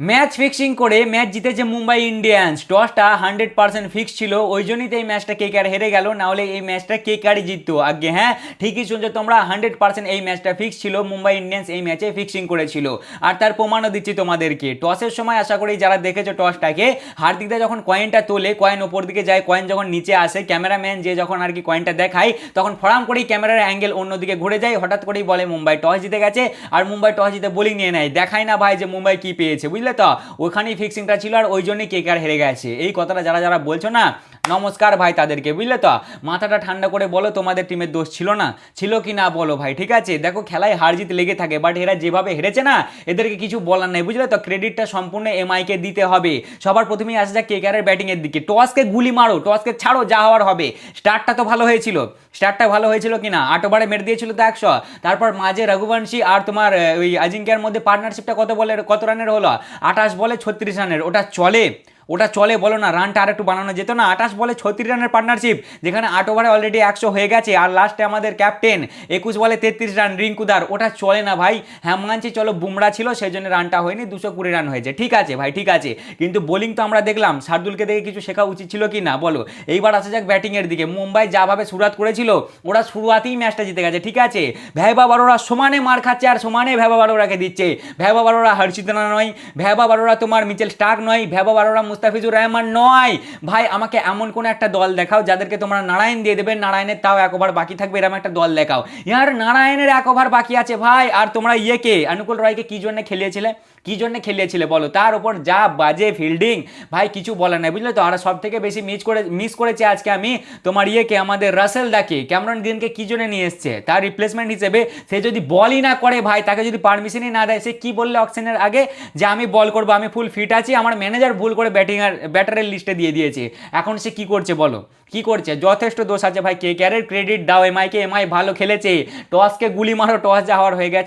Match fixing করে match জিতেছে Mumbai Indians. টসটা 100% fix ছিল, ওই জন্যই তো এই ম্যাচটা কেকেআর হেরে গেল, না হলে এই ম্যাচটা কেকেআরই জিততো। আগে হ্যাঁ, ঠিকই শুনছো তোমরা, 100% এই ম্যাচটা ফিক্স ছিল, মুম্বাই ইন্ডিয়ান্স এই ম্যাচে ফিক্সিং করেছিল। আর তার প্রমাণও দিচ্ছি তোমাদেরকে। টসের সময় আশা করি যারা দেখেছো টসটাকে, হার্দিকদা যখন কয়েনটা তোলে, কয়েন ওপর দিকে যায়, কয়েন যখন নিচে আসে, ক্যামেরাম্যান যে যখন আর কি কয়েনটা দেখায়, তখন ফরাম করেই ক্যামেরার অ্যাঙ্গেল অন্যদিকে ঘুরে যায়, হঠাৎ করেই বলে মুম্বাই টস জিতে গেছে। আর মুম্বাই টস জিতে বোলিং নিয়ে নেয়, দেখায় না ভাই যে মুম্বাই কি পেয়েছে, বুঝলে তো? ওখানেই ফিক্সিংটা ছিল, আর ওই জন্যই কেকেআর হেরে গেছে। এই কথাটা যারা যারা বলছো না, নমস্কার ভাই তাদেরকে, বুঝলে তো? মাথাটা ঠান্ডা করে বলো, তোমাদের টিমের দোষ ছিল না, ছিল কি না বলো ভাই, ঠিক আছে? দেখো খেলায় হার জিত লেগে থাকে, বাট এরা যেভাবে হেরেছে না, এদেরকে কিছু বলার নেই, বুঝলে তো? ক্রেডিটটা সম্পূর্ণ এমআইকে দিতে হবে। সবার প্রথমেই আসা যাক কেকেআরের ব্যাটিং এর দিকে। টসকে গুলি মারো, টসকে ছাড়ো, যা হওয়ার হবে। স্টার্টটা তো ভালো হয়েছিল, স্টার্টটা ভালো হয়েছিল কিনা, 8 ওভারে মেরে দিয়েছিল তো 100। তারপর মাঝে রঘুবংশী আর তোমার ওই আজিঙ্ক্যার মধ্যে পার্টনারশিপটা কত রানের হলো? 28 বলে 36 রানের। ওটা চলে? ওটা চলে বলো না? রানটা আর একটু বানানো যেত না? 28 বলে 36 রানের পার্টনারশিপ, যেখানে 8 ওভারে অলরেডি 100 হয়ে গেছে, আর লাস্টে আমাদের ক্যাপ্টেন 21 বলে 33 রান রিঙ্কুদার। ওটা চলে না ভাই। হ্যাঁ মানছি, চলো বুমরা ছিল সেই জন্য রানটা হয়নি, 220 রান হয়েছে, ঠিক আছে ভাই, ঠিক আছে। কিন্তু বোলিং তো আমরা দেখলাম, শার্দুলকে দেখে কিছু শেখা উচিত ছিল কি না বলো? এইবার আসা যাক ব্যাটিংয়ের দিকে। মুম্বাই যাভাবে শুরুয়াত করেছিল, ওরা শুরুয়াতেই ম্যাচটা জিতে গেছে, ঠিক আছে? ভ্যাবা বারোরা সমানে মার খাচ্ছে, আর সমানে ভ্যাবা বারোরাকে দিচ্ছে। ভ্যাবা বারোরা হর্ষিত নয়, ভ্যাবা বারোরা তোমার মিচেল স্টার্ক নয়, ভ্যাবা বারোরা মুস্তাফিজুর রহমান নয়। ভাই আমাকে এমন কোন একটা দল দেখাও যাদেরকে তোমরা নারায়ণ দিয়ে দেবে, নারায়ণের তাও 1 ওভার বাকি থাকবে, এরকম একটা দল দেখাও। ইয়ার নারায়ণের 1 ওভার বাকি আছে ভাই, আর তোমরা ইয়েকে অনুকূল রয়কে কি জন্য খেলিয়েছিলে, কি জন্য খেলিয়েছিলে বলো? তার উপর যা বাজে ফিল্ডিং, ভাই কিছু বলার নাই, বুঝলে তো? আর সব থেকে বেশি মিস করেছে আজকে আমি তোমার ইয়েকে, আমাদের রাসেল দাকে। ক্যামেরন গ্রিনকে কি জন্য নিয়ে এসছে তার রিপ্লেসমেন্ট হিসেবে? সে যদি বলই না করে ভাই, তাকে যদি পারমিশনই না দেয়, সে কি বললে অকশনের আগে যে আমি বল করবো, আমি ফুল ফিট আছি, আমার ম্যানেজার ভুল করে ব্যাটারের লিস্টে দিয়ে দিয়েছে। এখন সে কি করছে বলো, কি করছে? যথেষ্ট দোষ আছে ভাই। কেকেআরের ক্রেডিট দাও এমআইকে, এমআই ভালো খেলেছে। টসকে গুলি মারো, টস যা হওয়ার হয়ে গেছে।